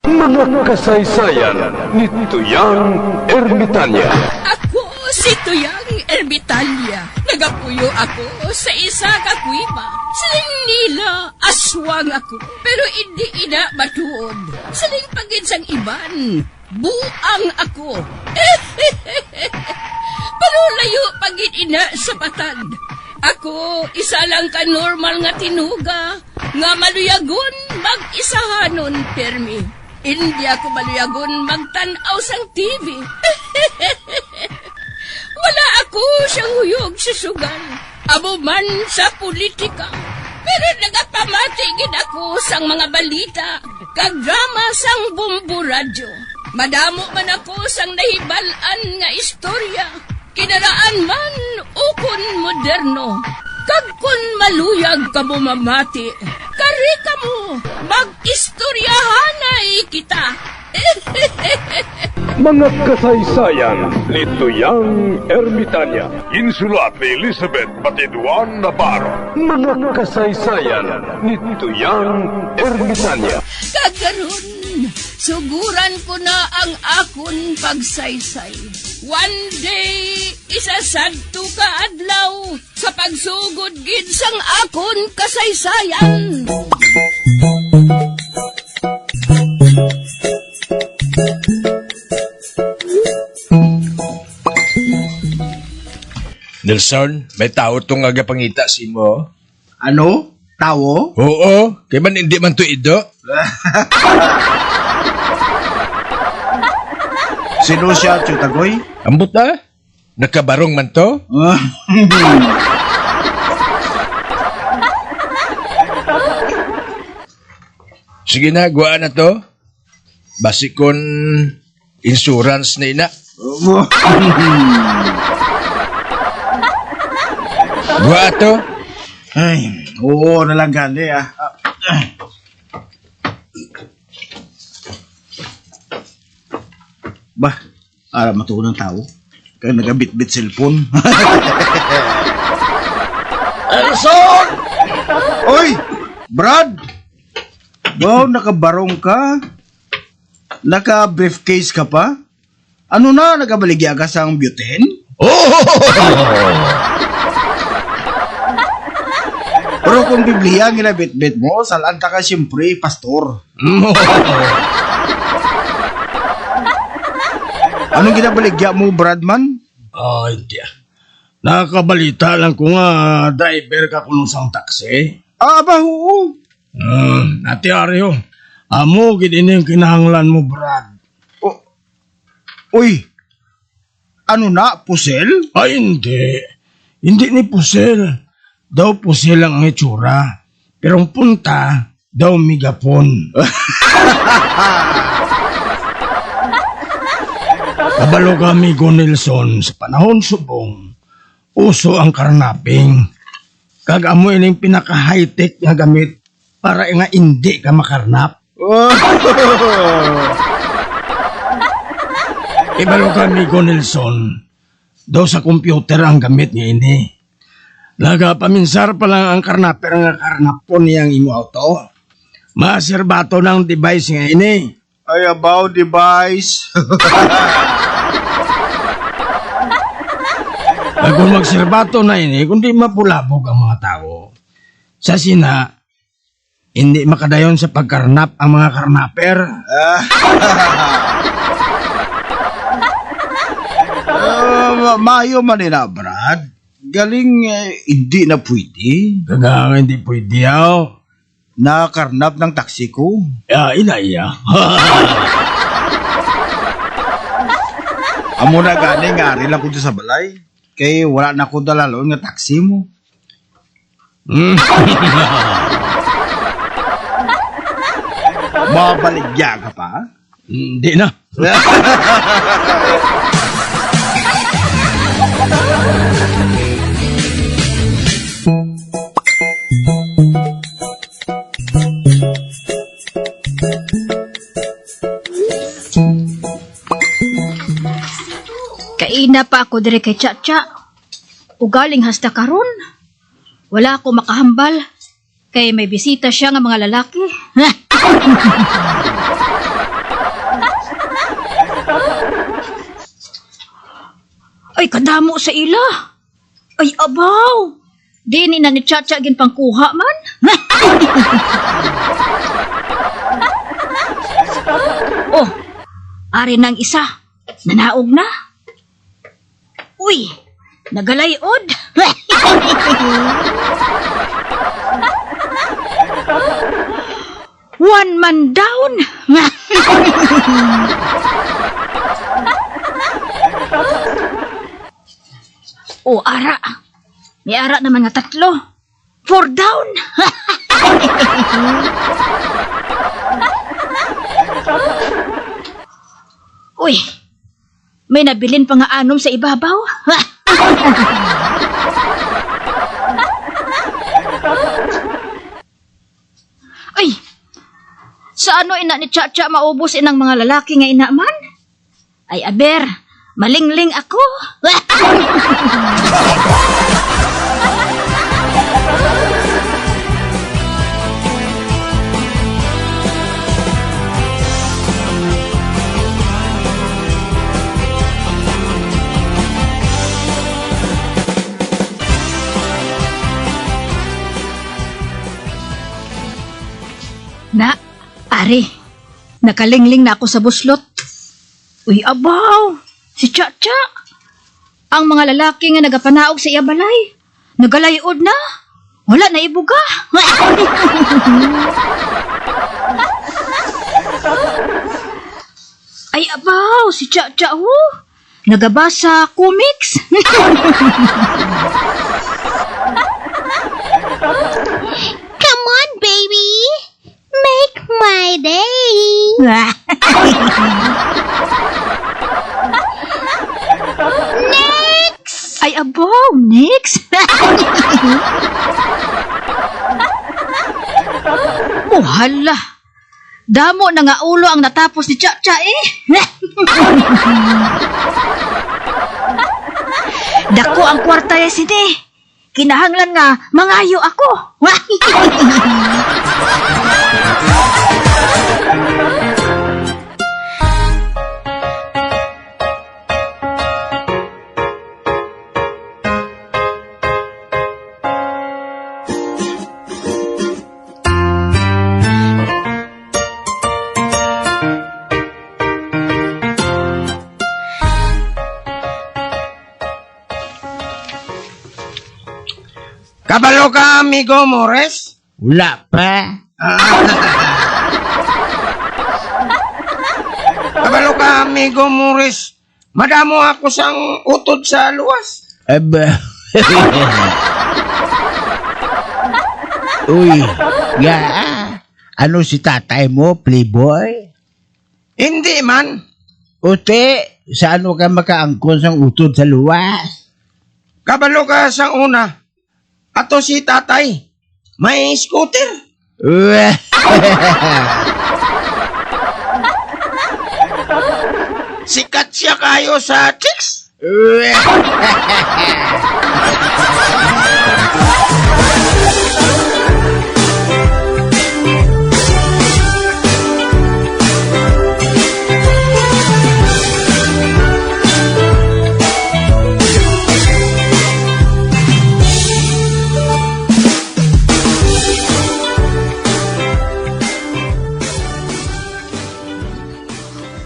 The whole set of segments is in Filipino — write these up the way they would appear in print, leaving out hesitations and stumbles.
Mga kasaysayan ni Tuyang Ermitanya. Ako si Tuyang Ermitanya. Nagapuyo ako sa isa ka kuiba. Siling nila, aswang ako. Pero hindi ina matuod. Siling paginsang iban, buang ako. Pero layo pagin ina sa patad. Ako, isa lang ka normal nga tinuga, nga maluyagon mag-isahanon, permi. Hindi ako maluyagon magtanaw sang TV. Wala ako siyang huyog sa sugal, abo man sa politika. Pero nagapamatagin ako sang mga balita, kag drama sang bumbu radyo. Madamo man ako sang nahibalan nga istorya, kinaraan man ukon moderno. Kag kun maluyag ka mo mamati, kari ka mo, mag-istoryahanay kita. Mga kasaysayan ni Tuyang Ermitanya. Insulat ni Elizabeth Batiduan Navarro. Mga kasaysayan ni Tuyang Ermitanya. Kagaron, suguran ko na ang akon pagsaysay. One day, isasadto ka adlaw sa pagsugod gid sang akon kasaysayan. Nelson, may tao tong agapangita si mo. Ano? Tawo? Oo, kaya man hindi man to ido. Sino siya, Chutagoy? Ambot na? Nakabarong man to? Sige na, guwaan na to. Basi kon insurance na ina. Guwa to? Ay, oo na lang gali ah. Bah, ara matuon ng tao. Kaya nagabit-bit cellphone. Elson! Oy! Brad! Wow, nakabarong ka? Naka-briefcase ka pa? Ano na, nagabaligya ka sa butane? Pero kung Biblia ginabit-bit mo, salanta ka siyempre, pastor. Anong ginabaligya mo, Bradman? Hindi ah. Nakabalita lang ko nga driver ka kunong sang taxi. Aba, oo. Ati Aryo, amo gid ini ang kinahanglan mo, Brad. Uy, ano na, pusel? Ay, hindi. Hindi ni Pusel. Daw Pusel lang ang itsura. Pero ang punta, daw Migapon. Kabalo ka, amigo Nelson, sa panahon subong, uso ang karnaping. Kag amo ining pinaka-high-tech nga gamit para nga hindi ka makarnap. Ibalo ka, amigo Nelson, daw sa computer ang gamit niya ini. Laga paminsar pa lang ang karnaper nga karnapon niyang imo auto. Maserbato ng device nga ini. Ay, about device. Kung magserbato na ini, kundi mapulabog ang mga tao. Sa sina, hindi makadayon sa pagkarnap ang mga karnaper. Mayo man na, Brad. Galing, hindi na pwede. Kaga hindi pwede yaw. Nakarnap ng taksi ko. Inaya. Amo na gani nga rin lang ko sa balay. Kay wala na ko dalalon nga taksi mo. Mabaligya ka pa? Hindi na. Kaina pa ako dire kay Chacha. Ugaling hasta karon. Wala ako makahambal. Kay may bisita siya nga mga lalaki. Kadamo sa ila. Ay, abaw. Di ni na ni Chacha gin pangkuha man. Oh, ari nang isa. Nanaog na. Uy, nagalayod. One man down. O, ara. May ara naman nga 3. 4 down. Uy, may nabilin pa nga anom sa ibabaw. Ay, sa ano ina ni Chacha maubos inang mga lalaki nga inaman? Ay, aber, malingling ako. Na, ari, nakalingling na ako sa buslot. Uy, abaw, si Chacha. Ang mga lalaki nga nagapanaog sa iya balay, nagalayod na. Wala na ibuga. Ay, abaw, si Chacha, nagabasa comics. Come on, baby. Make my day. Next. Ay, abaw, next. Oh, hala. Damo na nga ulo ang natapos ni Chacha eh. Dako ang kwarta ya sini. Kinahanglan nga mangayo ako. Kabalo ka, amigo Mores? Wala pa. Kabalo ka, amigo Mores? Madamo ako sang utod sa luwas. Aba. Uy, ya. Ano si tatay mo, playboy? Hindi man. Ute, sa ano ka makaangkon sang utod sa luwas? Kabalo ka sang una. Ato si tatay, may scooter. Sikat siya kayo sa chicks.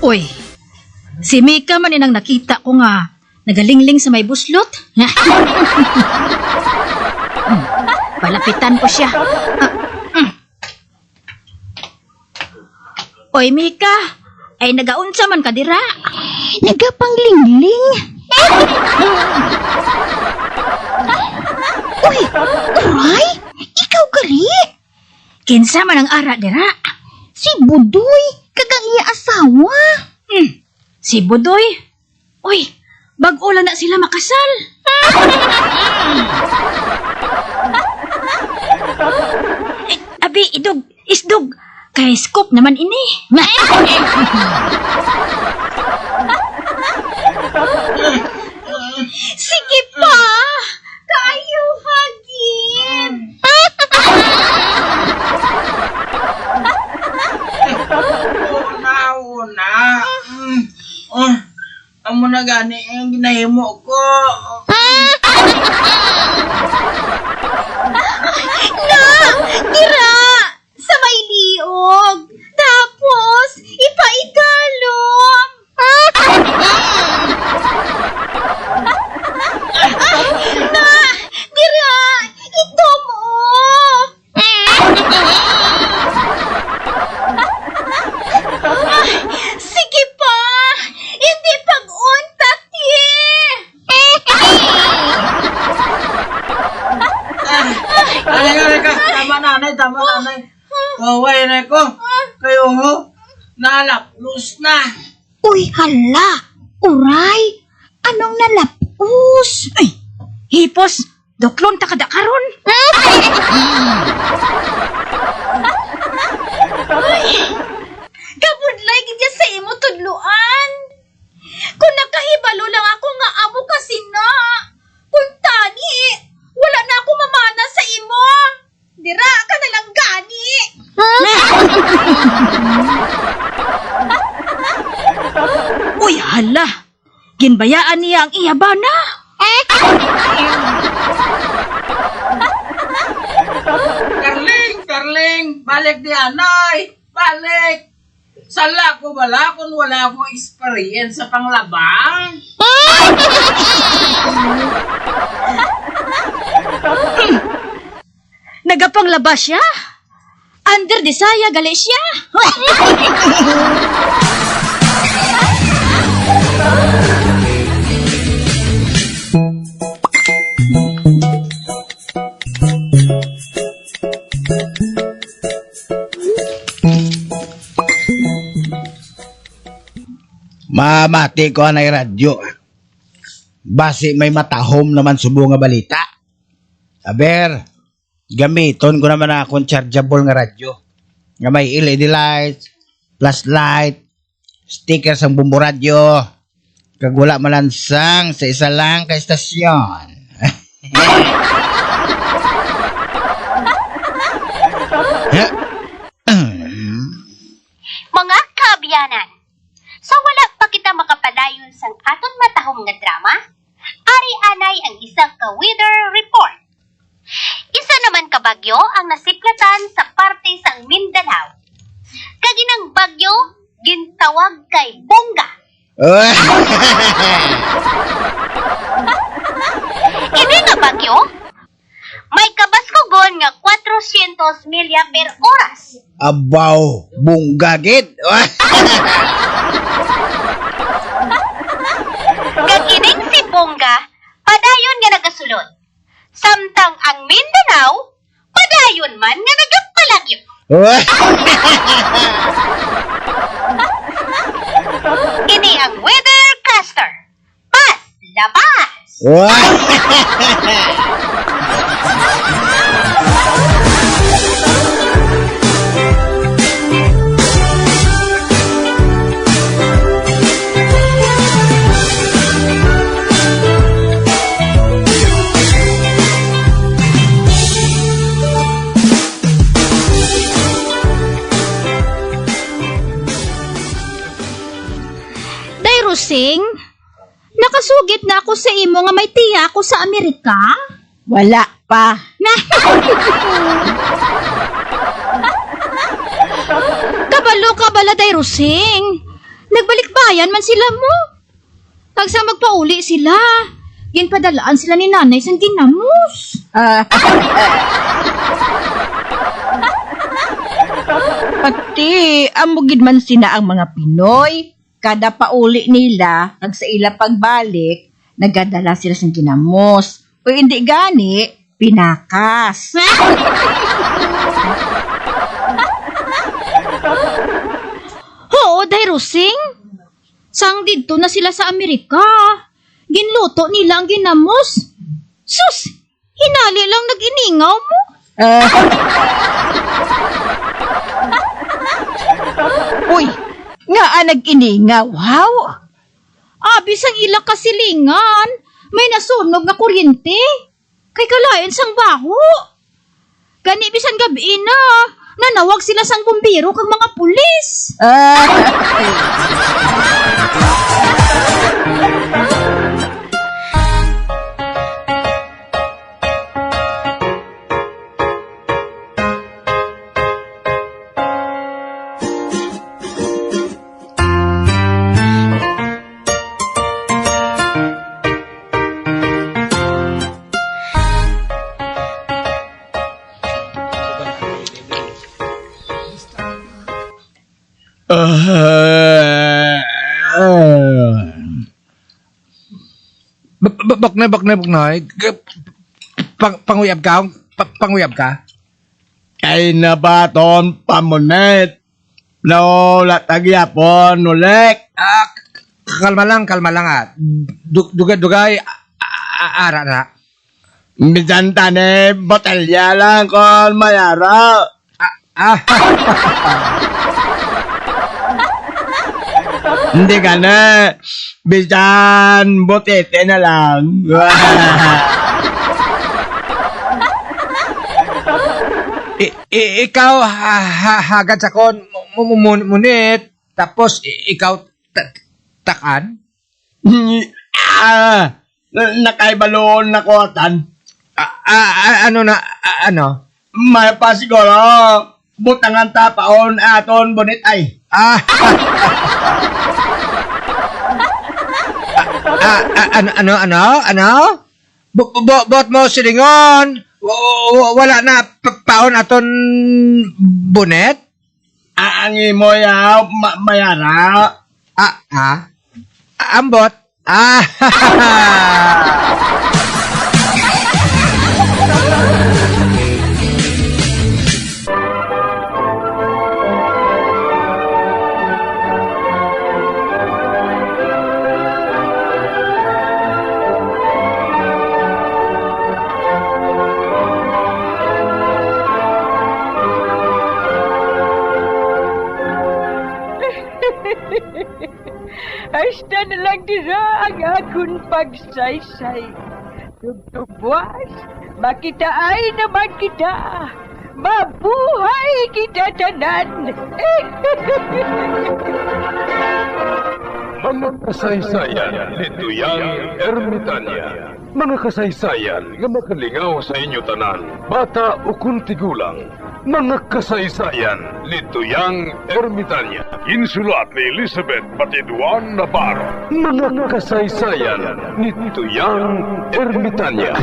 Uy, si Mika man inang nakita ko nga nagalingling sa may buslot. Palapitan ko siya. Oy, Mika, ay nagaunsa man ka dira. Nagapanglingling. Uy, aray, ikaw gali. Kinsa man ang ara dira. Si Budoy, kagang iya asawa. Si Budoy. Uy, bag-o lang na sila makasal. Abi, isdog. Kay scoop naman ini. Sige pa, kayo hagin. amo na gani ang ginahimo ko. Tira! Sa may liog. Tapos, ipaigalom. Na! Tira! Ito mo! Sige pa! Hindi pag-untat Ay, ka. Tama nanay. Kaway na ko. Kayo ho. Nalaplos na. Uy, hala! Uray! Anong nalapos? Ay, hipos, doklon ta kada karon. Kabudlay gidya sa imo tudluan. Kung nakahibalo lang ako nga amo kasi na. Kung tani, wala na ako mamana sa imo. Dira ka na lang gani. Uy, hala. Ginbayaan niya ang iyabana. Karling, balik di anay. Balik. Sala ko wala kung wala akong experience sa panglabang. Nagapanglaba siya. Under Desaya gali siya. Mamati ko anay radyo. Basi may matahom naman subo nga balita. Aber, gamiton ko naman akong chargeable nga radyo. Nga may LED lights, flashlight, sticker sang bumbu radyo. Kag wala malansang sa isa lang ka estasyon. Mga kaabyanan, sa wala pa kita makapadayon sang aton matahom nga drama, ari anay ang isang ka-weather report. Isa naman ka bagyo ang nasiplatan sa parte sang Mindanao. Kaginang bagyo, gintawag kay Bongga. Ini nga bagyo, may kabaskugon nga 400 milya per oras. Abaw, bunggagid. Kagining si Bongga, padayon nga nagasulod. Samtang ang Mindanao, padayon man nga nagapalagyo. Ini ang weathercaster. Pas, labas! Rusing, nakasugit na ako sa imo nga may tiya ako sa Amerika? Wala pa. Kabalo ka bala day Rusing. Nagbalik bayan man sila mo. Tagsang magpauli sila. Ginpadalaan sila ni nanay sang ginamos. Pati amugid man sina ang mga Pinoy. Kada pauli nila, pag sa ila pagbalik, nagadala sila sa ginamos. O hindi gani, pinakas. Oo, day Rusing. Sang dito na sila sa Amerika. Ginluto nila ang ginamos. Sus, hinali lang nag-iningaw mo. Uy, nga nag-iningaw, wow! Abis ang ilang kasilingan. May nasunog na kuryente. Kay kalayan sang baho. Gani bisan gabi na. Nanawag sila sang bumbiro kag mga pulis. Baknoy. Panguyab ka? Panguyab ka? Kay nabaton pamunet. Lola tagyapon nulek. Kalma lang Dugay, ara. Bisan tane botelya lang kon mayara. Hindi ka na. Bisan botete na lang. Ikaw, hagad sa kon, munit, tapos ikaw, takan? Nakaibalon na kotan. Ano? May pa siguro. Butangan tapaon aton bonit ay. Ano? Bot mo silingon? Wala na paon aton bonet? Ang imo yaw mayara. Ambot? Hasta na lang dira ang akong pagsaysay. Tugtugwas, makitaan naman kita. Mabuhay kita tanan. Mga kasaysayan ni Tuyang Ermitanya. Mga kasaysayan nga makalingaw sa inyo tanan, bata o kung tigulang. Mga kasaysayan ni Tuyang Ermitanya. Insulat ni Elizabeth Batiduan Navarro. Mga kasaysayan ni Tuyang Ermitanya.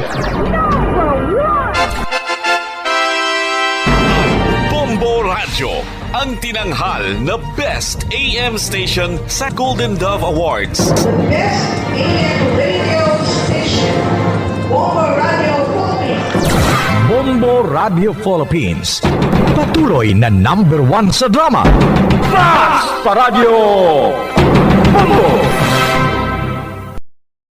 Bombo Radio, ang tinanghal na Best AM Station sa Golden Dove Awards. Best AM radio station, Bombo Radio Philippines. Bombo Radio Philippines. Patuloy na #1 sa drama. Basta Radio! Bombo!